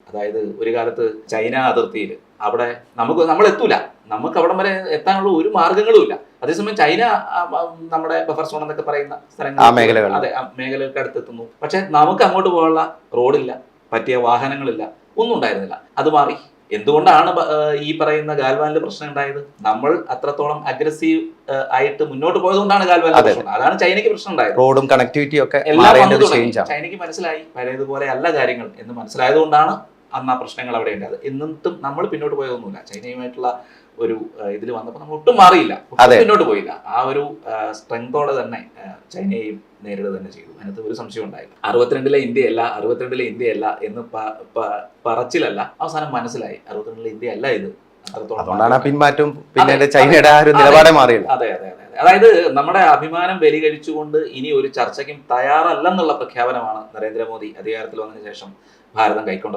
അതായത് ഒരു കാലത്ത് ചൈന അതിർത്തിയിൽ അവിടെ നമ്മൾ എത്തൂല, നമുക്ക് അവിടം വരെ എത്താനുള്ള ഒരു മാർഗങ്ങളും ഇല്ല. അതേസമയം ചൈന നമ്മുടെ ബഫർ സോൺ എന്നൊക്കെ പറയുന്ന സ്ഥലങ്ങൾ, അതെ, മേഖലകൾക്ക് അടുത്തെത്തുന്നു. പക്ഷെ നമുക്ക് അങ്ങോട്ട് പോകാനുള്ള റോഡില്ല, പറ്റിയ വാഹനങ്ങളില്ല, ഒന്നും ഉണ്ടായിരുന്നില്ല. അത് മാറി. എന്തുകൊണ്ടാണ് ഈ പറയുന്ന ഗാൽവാനിൽ പ്രശ്നം ഉണ്ടായത്? നമ്മൾ അത്രത്തോളം അഗ്രസീവ് ആയിട്ട് മുന്നോട്ട് പോയതുകൊണ്ടാണ് ഗാൽവാനിൽ പ്രശ്നം. അതാണ് ചൈനയ്ക്ക് പ്രശ്നം ഉണ്ടായത്. റോഡും കണക്ടിവിറ്റി ഒക്കെ ചൈനയ്ക്ക് മനസ്സിലായി പഴയതുപോലെ അല്ല കാര്യങ്ങൾ എന്ന് മനസ്സിലായതുകൊണ്ടാണ് അന്ന് ആ പ്രശ്നങ്ങൾ അവിടെ ഉണ്ടായത്. എന്നിട്ടും നമ്മൾ പിന്നോട്ട് പോയതൊന്നുമില്ല. ചൈനയുമായിട്ടുള്ള ഒരു ഇതിൽ വന്നപ്പോൾ നമ്മൾ ഒട്ടും മാറിയില്ല, പിന്നോട്ട് പോയില്ല. ആ ഒരു സ്ട്രെങ്തോടെ തന്നെ ചൈനയെയും നേരിടുക തന്നെ ചെയ്തു. അതിനകത്ത് ഒരു സംശയം ഉണ്ടായില്ല. 62-ലെ ഇന്ത്യയല്ല എന്ന് പറച്ചിലല്ല, അവസാനം മനസ്സിലായി 62-ലെ ഇന്ത്യ അല്ല ഇത്. പിന്മാറ്റം, പിന്നെ ചൈനയുടെ ആ ഒരു നിലപാടെ മാറിയില്ല. അതെ. അതായത് നമ്മുടെ അഭിമാനം ബലികഴിച്ചുകൊണ്ട് ഇനി ഒരു ചർച്ചയ്ക്കും തയ്യാറല്ലെന്നുള്ള പ്രഖ്യാപനമാണ് നരേന്ദ്രമോദി അധികാരത്തിൽ വന്നതിന് ശേഷം ഭാരതം കൈക്കൊണ്ടത്.